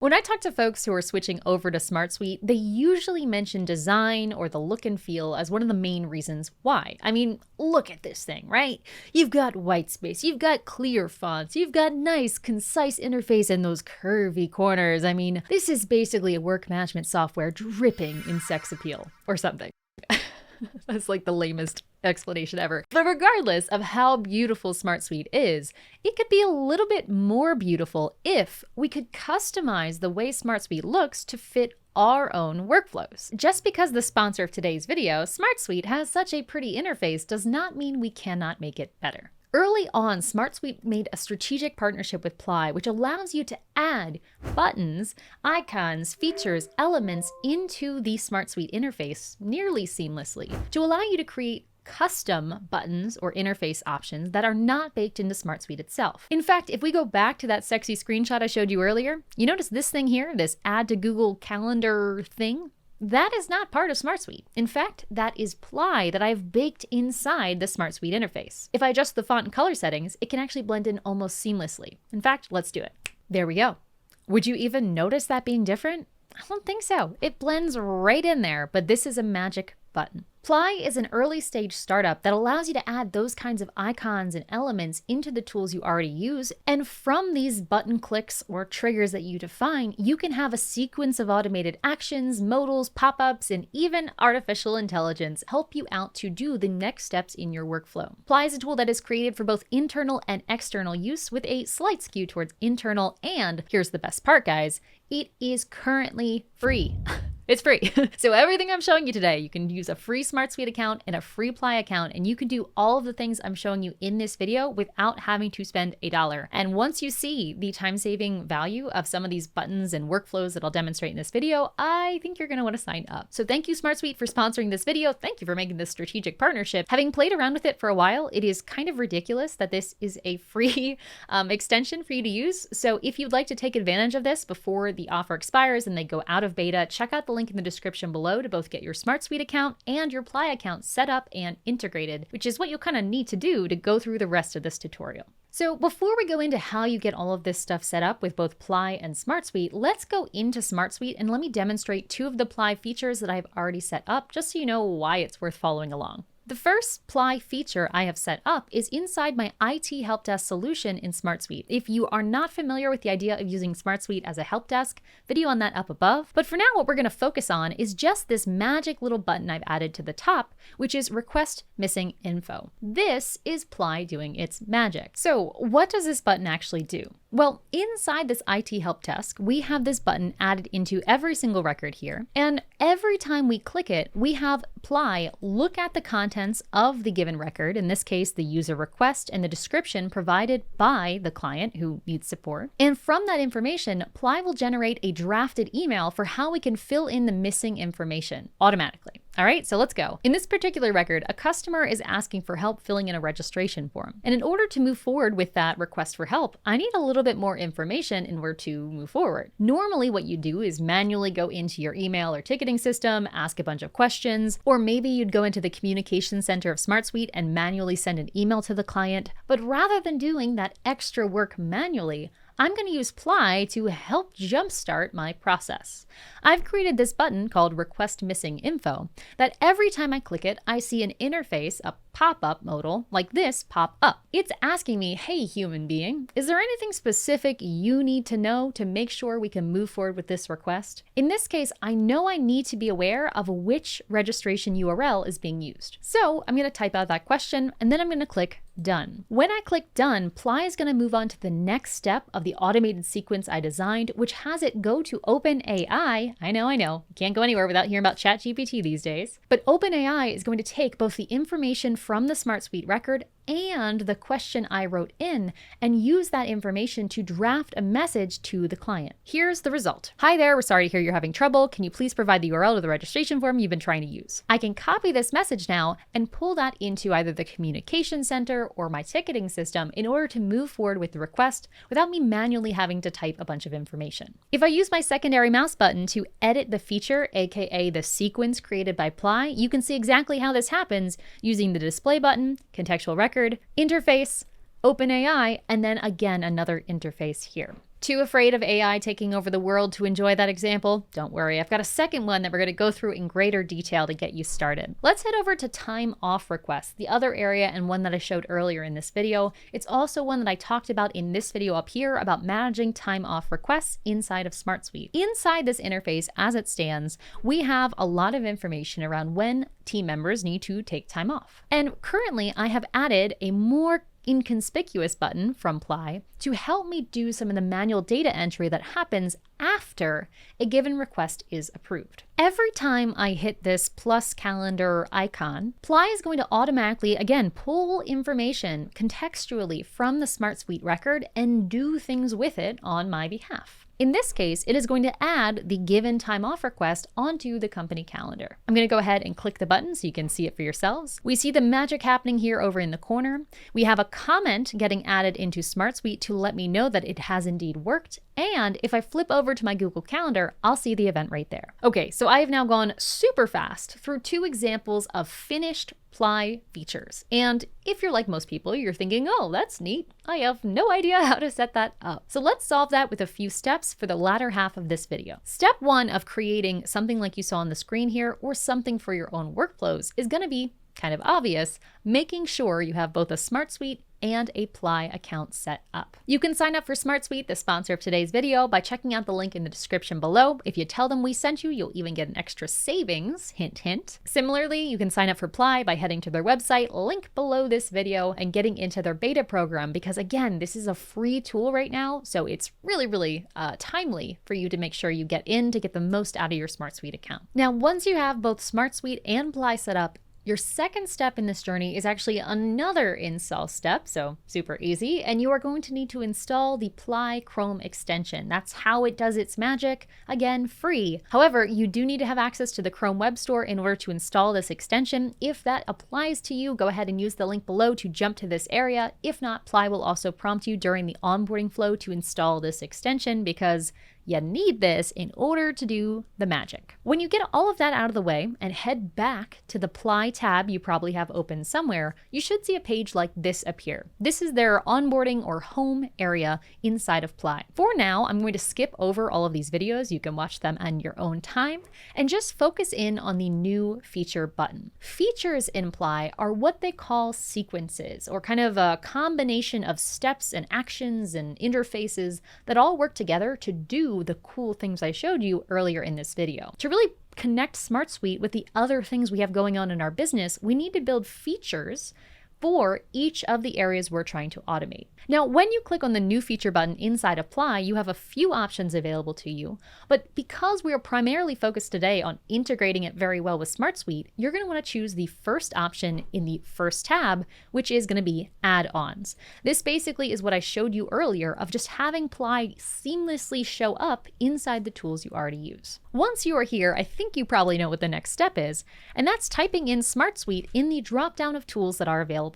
When I talk to folks who are switching over to SmartSuite, they usually mention design or the look and feel as one of the main reasons why. I mean, look at this thing, right? You've got white space, you've got clear fonts, you've got nice, concise interface and those curvy corners. I mean, this is basically a work management software dripping in sex appeal or something. That's like the lamest explanation ever. But regardless of how beautiful SmartSuite is, it could be a little bit more beautiful if we could customize the way SmartSuite looks to fit our own workflows. Just because the sponsor of today's video, SmartSuite, has such a pretty interface does not mean we cannot make it better. Early on, SmartSuite made a strategic partnership with Ply, which allows you to add buttons, icons, features, elements into the SmartSuite interface nearly seamlessly to allow you to create custom buttons or interface options that are not baked into SmartSuite itself. In fact, if we go back to that sexy screenshot I showed you earlier, you notice this thing here, this add to Google Calendar thing? That is not part of SmartSuite. In fact, that is Ply that I've baked inside the SmartSuite interface. If I adjust the font and color settings, it can actually blend in almost seamlessly. In fact, let's do it. There we go. Would you even notice that being different? I don't think so. It blends right in there, but this is a magic button. Ply is an early stage startup that allows you to add those kinds of icons and elements into the tools you already use. And from these button clicks or triggers that you define, you can have a sequence of automated actions, modals, pop-ups, and even artificial intelligence help you out to do the next steps in your workflow. Ply is a tool that is created for both internal and external use with a slight skew towards internal. And here's the best part, guys, it is currently free. It's free. So everything I'm showing you today, you can use a free SmartSuite account and a free Ply account, and you can do all of the things I'm showing you in this video without having to spend $1. And once you see the time-saving value of some of these buttons and workflows that I'll demonstrate in this video, I think you're gonna wanna sign up. So thank you, SmartSuite, for sponsoring this video. Thank you for making this strategic partnership. Having played around with it for a while, it is kind of ridiculous that this is a free extension for you to use. So if you'd like to take advantage of this before the offer expires and they go out of beta, check out the link in the description below to both get your SmartSuite account and your Ply account set up and integrated, which is what you'll kind of need to do to go through the rest of this tutorial. So before we go into how you get all of this stuff set up with both Ply and SmartSuite, let's go into SmartSuite and let me demonstrate two of the Ply features that I've already set up just so you know why it's worth following along. The first Ply feature I have set up is inside my IT help desk solution in SmartSuite. If you are not familiar with the idea of using SmartSuite as a help desk, video on that up above. But for now, what we're going to focus on is just this magic little button I've added to the top, which is Request Missing Info. This is Ply doing its magic. So what does this button actually do? Well, inside this IT help desk, we have this button added into every single record here. And every time we click it, we have Ply look at the contents of the given record, in this case, the user request and the description provided by the client who needs support. And from that information, Ply will generate a drafted email for how we can fill in the missing information automatically. All right, so let's go. In this particular record, a customer is asking for help filling in a registration form. And in order to move forward with that request for help, I need a little bit more information in order to move forward. Normally what you do is manually go into your email or ticketing system, ask a bunch of questions, or maybe you'd go into the communication center of SmartSuite and manually send an email to the client. But rather than doing that extra work manually, I'm going to use Ply to help jumpstart my process. I've created this button called Request Missing Info that every time I click it, I see an interface, a pop-up modal like this pop up. It's asking me, hey, human being, is there anything specific you need to know to make sure we can move forward with this request? In this case, I know I need to be aware of which registration URL is being used. So I'm going to type out that question and then I'm going to click Done. When I click Done, Ply is going to move on to the next step of the automated sequence I designed, which has it go to OpenAI. I know, you can't go anywhere without hearing about ChatGPT these days. But OpenAI is going to take both the information from the SmartSuite record and the question I wrote in and use that information to draft a message to the client. Here's the result. Hi there, we're sorry to hear you're having trouble. Can you please provide the URL to the registration form you've been trying to use? I can copy this message now and pull that into either the communication center or my ticketing system in order to move forward with the request without me manually having to type a bunch of information. If I use my secondary mouse button to edit the feature, aka the sequence created by Ply, you can see exactly how this happens using the display button, contextual record, interface, OpenAI, and then again another interface here. Too afraid of AI taking over the world to enjoy that example? Don't worry, I've got a second one that we're going to go through in greater detail to get you started. Let's head over to time off requests, the other area and one that I showed earlier in this video. It's also one that I talked about in this video up here about managing time off requests inside of SmartSuite. Inside this interface, as it stands, we have a lot of information around when team members need to take time off. And currently, I have added a more inconspicuous button from Ply to help me do some of the manual data entry that happens after a given request is approved. Every time I hit this plus calendar icon, Ply is going to automatically, again, pull information contextually from the SmartSuite record and do things with it on my behalf. In this case, it is going to add the given time off request onto the company calendar. I'm going to go ahead and click the button so you can see it for yourselves. We see the magic happening here over in the corner. We have a comment getting added into SmartSuite to let me know that it has indeed worked. And if I flip over to my Google Calendar, I'll see the event right there. Okay, so I have now gone super fast through 2 examples of finished Ply features. And if you're like most people, you're thinking, oh, that's neat. I have no idea how to set that up. So let's solve that with a few steps for the latter half of this video. Step 1 of creating something like you saw on the screen here or something for your own workflows is going to be kind of obvious, making sure you have both a SmartSuite and a Ply account set up. You can sign up for SmartSuite, the sponsor of today's video, by checking out the link in the description below. If you tell them we sent you, you'll even get an extra savings, hint, hint. Similarly, you can sign up for Ply by heading to their website, link below this video, and getting into their beta program, because again, this is a free tool right now, so it's really timely for you to make sure you get in to get the most out of your SmartSuite account. Now, once you have both SmartSuite and Ply set up, your second step in this journey is actually another install step, so super easy, and you are going to need to install the Ply Chrome extension. That's how it does its magic, again, free. However, you do need to have access to the Chrome Web Store in order to install this extension. If that applies to you, go ahead and use the link below to jump to this area. If not, Ply will also prompt you during the onboarding flow to install this extension because you need this in order to do the magic. When you get all of that out of the way and head back to the Ply tab you probably have open somewhere, you should see a page like this appear. This is their onboarding or home area inside of Ply. For now, I'm going to skip over all of these videos. You can watch them on your own time and just focus in on the new feature button. Features in Ply are what they call sequences, or kind of a combination of steps and actions and interfaces that all work together to do the cool things I showed you earlier in this video. To really connect SmartSuite with the other things we have going on in our business, we need to build features for each of the areas we're trying to automate. Now, when you click on the new feature button inside of Ply, you have a few options available to you, but because we are primarily focused today on integrating it very well with SmartSuite, you're going to want to choose the first option in the first tab, which is going to be add-ons. This basically is what I showed you earlier of just having Ply seamlessly show up inside the tools you already use. Once you are here, I think you probably know what the next step is, and that's typing in SmartSuite in the drop-down of tools that are available.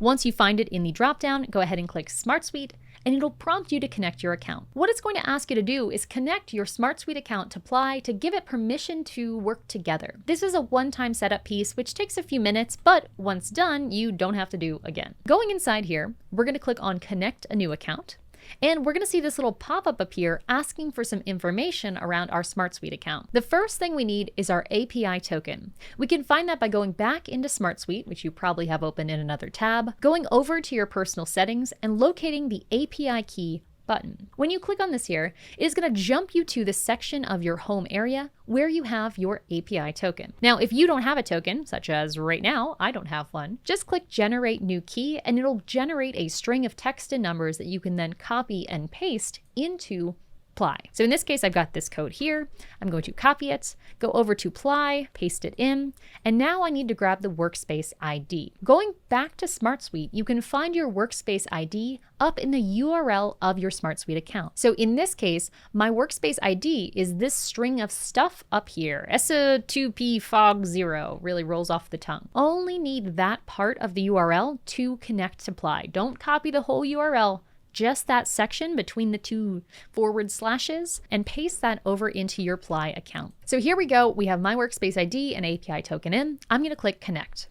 Once you find it in the dropdown, go ahead and click SmartSuite, and it'll prompt you to connect your account. What it's going to ask you to do is connect your SmartSuite account to Ply to give it permission to work together. This is a one-time setup piece, which takes a few minutes, but once done, you don't have to do again. Going inside here, we're going to click on Connect a New Account. And we're going to see this little pop-up appear asking for some information around our SmartSuite account. The first thing we need is our API token. We can find that by going back into SmartSuite, which you probably have open in another tab, going over to your personal settings and locating the API key button. When you click on this here, it is going to jump you to the section of your home area where you have your API token. Now, if you don't have a token, such as right now, I don't have one, just click Generate New Key and it'll generate a string of text and numbers that you can then copy and paste into Ply. So in this case, I've got this code here. I'm going to copy it, go over to Ply, paste it in, and now I need to grab the Workspace ID. Going back to SmartSuite, you can find your Workspace ID up in the URL of your SmartSuite account. So in this case, my Workspace ID is this string of stuff up here. SA2P-FOG0 really rolls off the tongue. Only need that part of the URL to connect to Ply. Don't copy the whole URL. Just that section between the 2 forward slashes and paste that over into your Ply account. So here we go. We have my Workspace ID and API token in. I'm going to click Connect.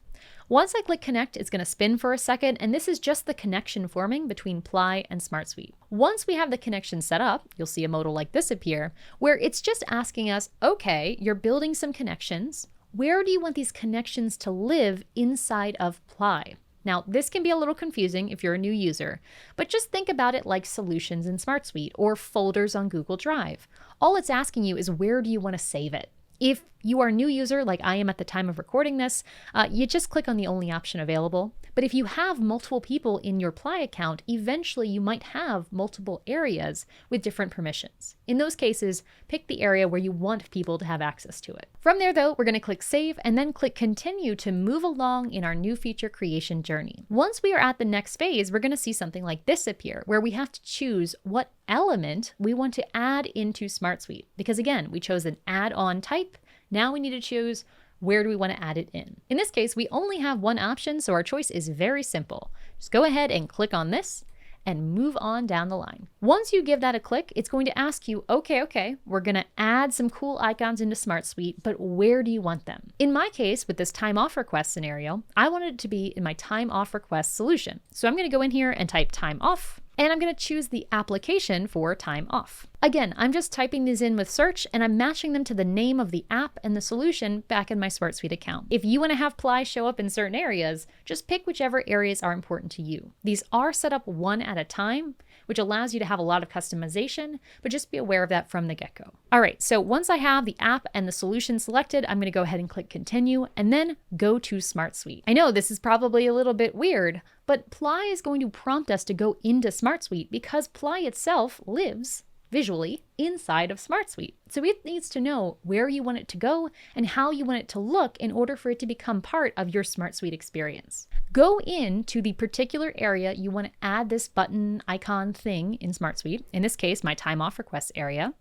Once I click connect, it's going to spin for a second, and this is just the connection forming between Ply and SmartSuite. Once we have the connection set up, you'll see a modal like this appear, where it's just asking us, okay, you're building some connections. Where do you want these connections to live inside of Ply? Now, this can be a little confusing if you're a new user, but just think about it like solutions in SmartSuite or folders on Google Drive. All it's asking you is where do you want to save it? If you are a new user, like I am at the time of recording this, you just click on the only option available. But if you have multiple people in your Ply account, eventually you might have multiple areas with different permissions. In those cases, pick the area where you want people to have access to it. From there, though, we're going to click Save and then click Continue to move along in our new feature creation journey. Once we are at the next phase, we're going to see something like this appear, where we have to choose what element we want to add into SmartSuite. Because again, we chose an add-on type. Now we need to choose where do we want to add it in. In this case, we only have one option, so our choice is very simple. Just go ahead and click on this and move on down the line. Once you give that a click, it's going to ask you, okay, we're going to add some cool icons into SmartSuite, but where do you want them? In my case, with this time off request scenario, I wanted it to be in my time off request solution. So I'm going to go in here and type time off, and I'm going to choose the application for time off. Again, I'm just typing these in with search and I'm matching them to the name of the app and the solution back in my SmartSuite account. If you want to have Ply show up in certain areas, just pick whichever areas are important to you. These are set up one at a time, which allows you to have a lot of customization, but just be aware of that from the get-go. All right, so once I have the app and the solution selected, I'm going to go ahead and click continue and then go to SmartSuite. I know this is probably a little bit weird, but Ply is going to prompt us to go into SmartSuite because Ply itself lives visually inside of SmartSuite. So it needs to know where you want it to go and how you want it to look in order for it to become part of your SmartSuite experience. Go into the particular area you want to add this button icon thing in SmartSuite, in this case, my time off requests area.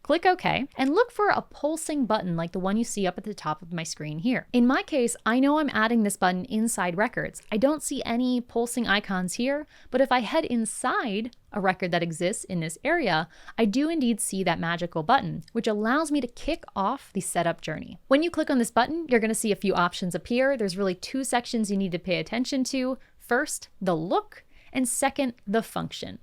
Click OK, and look for a pulsing button like the one you see up at the top of my screen here. In my case, I know I'm adding this button inside records. I don't see any pulsing icons here, but if I head inside a record that exists in this area, I do indeed see that magical button, which allows me to kick off the setup journey. When you click on this button, you're going to see a few options appear. There's really two sections you need to pay attention to. First, the look, and second, the function.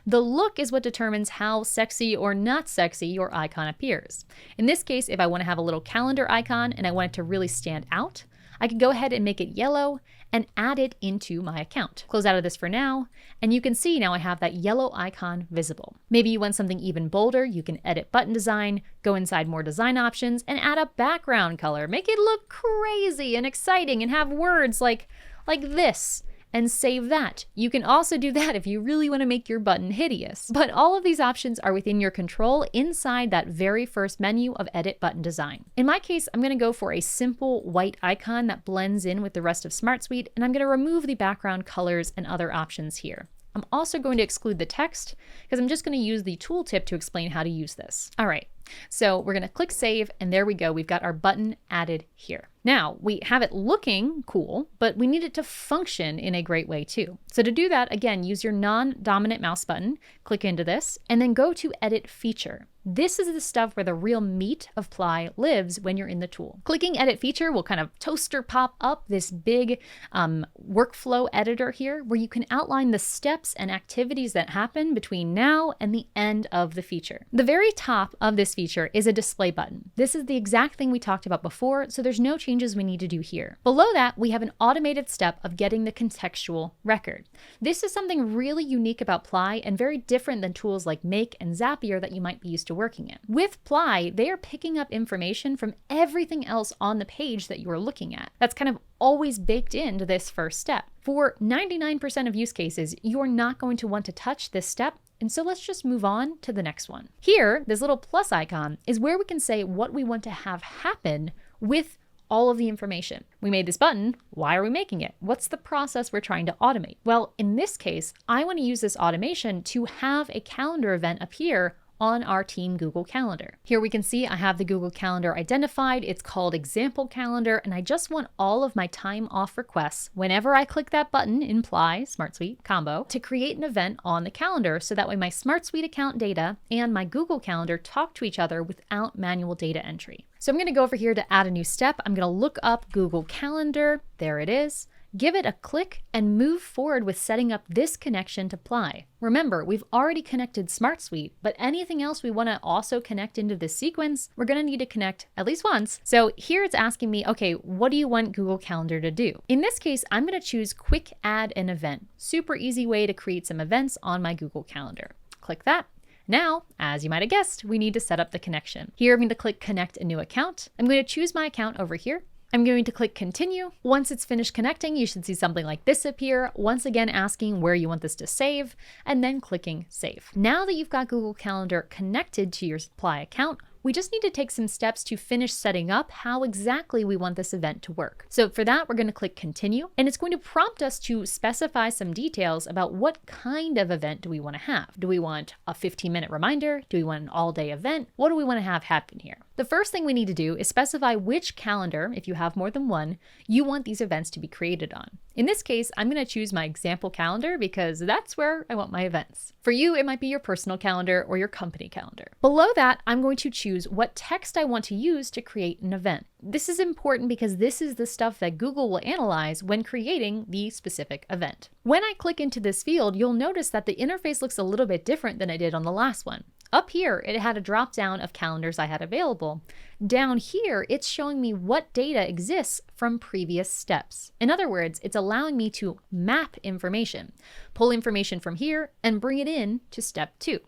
The look is what determines how sexy or not sexy your icon appears. In this case, if I want to have a little calendar icon and I want it to really stand out, I can go ahead and make it yellow and add it into my account. Close out of this for now, and you can see now I have that yellow icon visible. Maybe you want something even bolder, you can edit button design, go inside more design options, and add a background color. Make it look crazy and exciting and have words like this. And save that. You can also do that if you really want to make your button hideous. But all of these options are within your control inside that very first menu of Edit Button Design. In my case, I'm going to go for a simple white icon that blends in with the rest of SmartSuite, and I'm going to remove the background colors and other options here. I'm also going to exclude the text because I'm just going to use the tooltip to explain how to use this. All right, so we're going to click Save, and there we go. We've got our button added here. Now, we have it looking cool, but we need it to function in a great way too. So to do that, again, use your non-dominant mouse button, click into this, and then go to Edit Feature. This is the stuff where the real meat of Ply lives when you're in the tool. Clicking Edit Feature will kind of toaster pop up this big workflow editor here where you can outline the steps and activities that happen between now and the end of the feature. The very top of this feature is a display button. This is the exact thing we talked about before, so there's no changes we need to do here. Below that, we have an automated step of getting the contextual record. This is something really unique about Ply and very different than tools like Make and Zapier that you might be used to working in. With Ply, they are picking up information from everything else on the page that you are looking at. That's kind of always baked into this first step. For 99% of use cases, you're not going to want to touch this step, and so let's just move on to the next one. Here, this little plus icon is where we can say what we want to have happen with all of the information. We made this button. Why are we making it? What's the process we're trying to automate? Well, in this case, I want to use this automation to have a calendar event appear on our team Google Calendar. Here we can see I have the Google Calendar identified. It's called Example Calendar, and I just want all of my time off requests whenever I click that button in Ply SmartSuite combo to create an event on the calendar, so that way my SmartSuite account data and my Google Calendar talk to each other without manual data entry. So I'm going to go over here to add a new step. I'm going to look up Google Calendar. There it is. Give it a click and move forward with setting up this connection to Ply. Remember, we've already connected SmartSuite, but anything else we want to also connect into this sequence, we're going to need to connect at least once. So here it's asking me, okay, what do you want Google Calendar to do? In this case, I'm going to choose Quick Add an Event. Super easy way to create some events on my Google Calendar. Click that. Now, as you might have guessed, we need to set up the connection. Here I'm going to click Connect a New Account. I'm going to choose my account over here. I'm going to click Continue. Once it's finished connecting, you should see something like this appear, once again asking where you want this to save, and then clicking Save. Now that you've got Google Calendar connected to your Ply account, we just need to take some steps to finish setting up how exactly we want this event to work. So for that, we're going to click Continue, and it's going to prompt us to specify some details about what kind of event do we want to have. Do we want a 15-minute reminder? Do we want an all-day event? What do we want to have happen here? The first thing we need to do is specify which calendar, if you have more than one, you want these events to be created on. In this case, I'm going to choose my example calendar because that's where I want my events. For you, it might be your personal calendar or your company calendar. Below that, I'm going to choose what text I want to use to create an event. This is important because this is the stuff that Google will analyze when creating the specific event. When I click into this field, you'll notice that the interface looks a little bit different than I did on the last one. Up here, it had a drop down of calendars I had available. Down here, it's showing me what data exists from previous steps. In other words, it's allowing me to map information, pull information from here, and bring it in to step 2.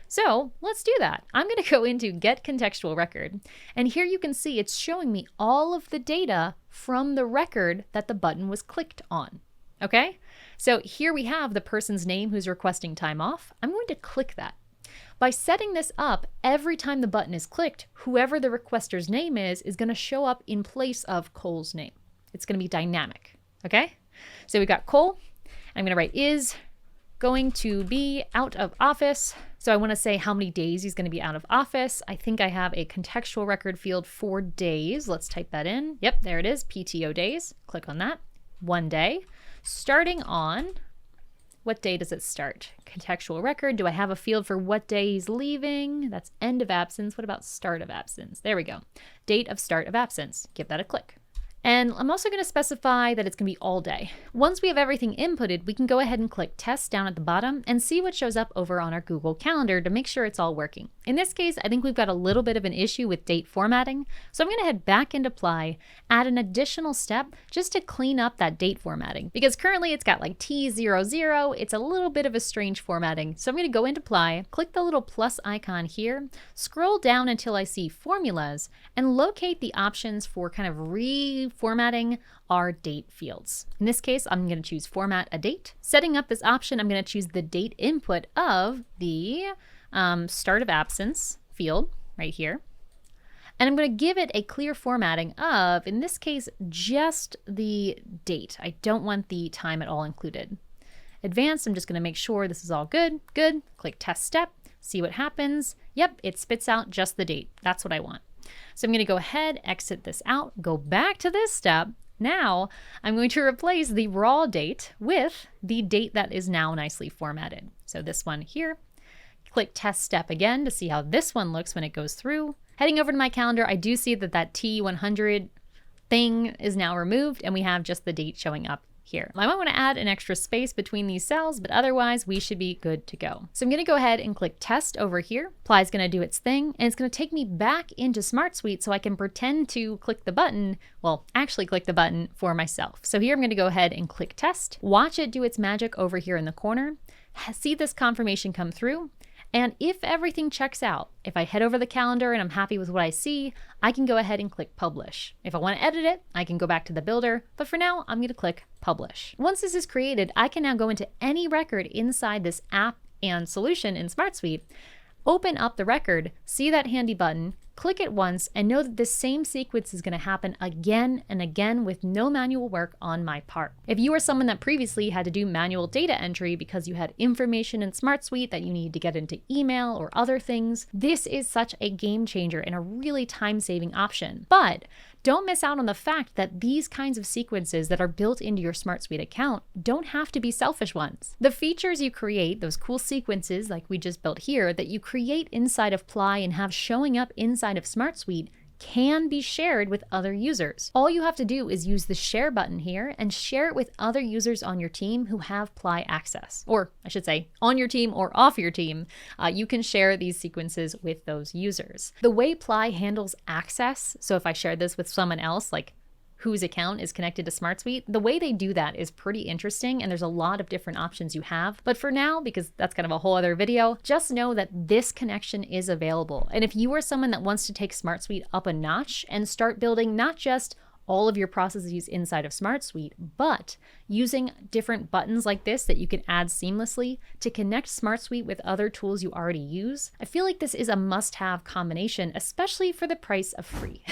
So let's do that. I'm going to go into Get Contextual Record, and here you can see it's showing me all of the data from the record that the button was clicked on. Okay, so here we have the person's name who's requesting time off. I'm going to click that. By setting this up, every time the button is clicked, whoever the requester's name is going to show up in place of Cole's name. It's going to be dynamic, okay? So we got Cole. I'm going to write is going to be out of office. So I want to say how many days he's going to be out of office. I think I have a contextual record field for days. Let's type that in. Yep, there it is, PTO days. Click on that. 1 day. Starting on... what day does it start? Contextual record. Do I have a field for what day he's leaving? That's end of absence. What about start of absence? There we go. Date of start of absence. Give that a click. And I'm also going to specify that it's going to be all day. Once we have everything inputted, we can go ahead and click Test down at the bottom and see what shows up over on our Google Calendar to make sure it's all working. In this case, I think we've got a little bit of an issue with date formatting. So I'm going to head back into Ply, add an additional step just to clean up that date formatting. Because currently it's got like T00. It's a little bit of a strange formatting. So I'm going to go into Ply, click the little plus icon here, scroll down until I see Formulas, and locate the options for kind of reformatting our date fields. In this case, I'm going to choose Format a Date. Setting up this option, I'm going to choose the date input of the start of absence field right here. And I'm going to give it a clear formatting of, in this case, just the date. I don't want the time at all included. Advanced, I'm just going to make sure this is all good. Good. Click Test Step. See what happens. Yep, it spits out just the date. That's what I want. So I'm going to go ahead, exit this out, go back to this step. Now I'm going to replace the raw date with the date that is now nicely formatted. So this one here, click Test Step again to see how this one looks when it goes through. Heading over to my calendar, I do see that that T100 thing is now removed and we have just the date showing up here. I might want to add an extra space between these cells, but otherwise we should be good to go. So I'm going to go ahead and click Test over here. Ply is going to do its thing, and it's going to take me back into SmartSuite so I can pretend to click the button, well, actually click the button for myself. So here I'm going to go ahead and click Test. Watch it do its magic over here in the corner. See this confirmation come through. And if everything checks out, if I head over the calendar and I'm happy with what I see, I can go ahead and click Publish. If I want to edit it, I can go back to the builder, but for now, I'm going to click Publish. Once this is created, I can now go into any record inside this app and solution in SmartSuite, open up the record, see that handy button, click it once and know that the same sequence is going to happen again and again with no manual work on my part. If you are someone that previously had to do manual data entry because you had information in SmartSuite that you need to get into email or other things, this is such a game changer and a really time-saving option. But don't miss out on the fact that these kinds of sequences that are built into your SmartSuite account don't have to be selfish ones. The features you create, those cool sequences like we just built here, that you create inside of Ply and have showing up inside of SmartSuite can be shared with other users. All you have to do is use the share button here and share it with other users on your team who have Ply access. Or I should say, on your team or off your team, you can share these sequences with those users. The way Ply handles access, so if I share this with someone else, like whose account is connected to SmartSuite, the way they do that is pretty interesting, and there's a lot of different options you have. But for now, because that's kind of a whole other video, just know that this connection is available. And if you are someone that wants to take SmartSuite up a notch and start building not just all of your processes inside of SmartSuite, but using different buttons like this that you can add seamlessly to connect SmartSuite with other tools you already use, I feel like this is a must-have combination, especially for the price of free.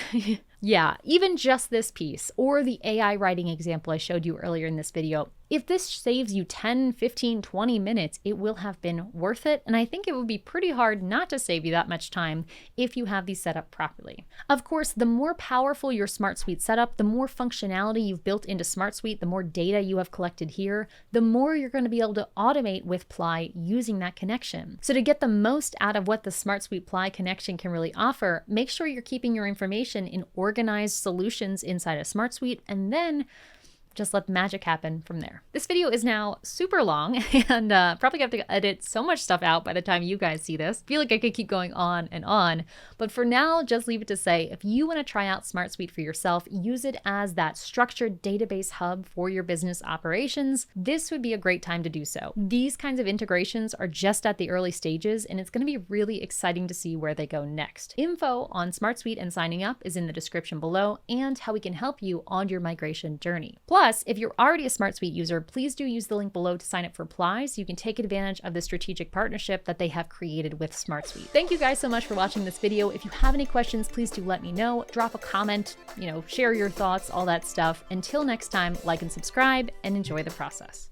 Yeah, even just this piece, or the AI writing example I showed you earlier in this video, if this saves you 10, 15, 20 minutes, it will have been worth it, and I think it would be pretty hard not to save you that much time if you have these set up properly. Of course, the more powerful your SmartSuite setup, the more functionality you've built into SmartSuite, the more data you have collected here, the more you're going to be able to automate with Ply using that connection. So to get the most out of what the SmartSuite Ply connection can really offer, make sure you're keeping your information in organized solutions inside of SmartSuite, and then just let the magic happen from there. This video is now super long and probably have to edit so much stuff out by the time you guys see this. I feel like I could keep going on and on, but for now, just leave it to say, if you want to try out SmartSuite for yourself, use it as that structured database hub for your business operations, this would be a great time to do so. These kinds of integrations are just at the early stages, and it's going to be really exciting to see where they go next. Info on SmartSuite and signing up is in the description below, and how we can help you on your migration journey. Plus, if you're already a SmartSuite user, please do use the link below to sign up for Ply so you can take advantage of the strategic partnership that they have created with SmartSuite. Thank you guys so much for watching this video. If you have any questions, please do let me know. Drop a comment, share your thoughts, all that stuff. Until next time, like and subscribe, and enjoy the process.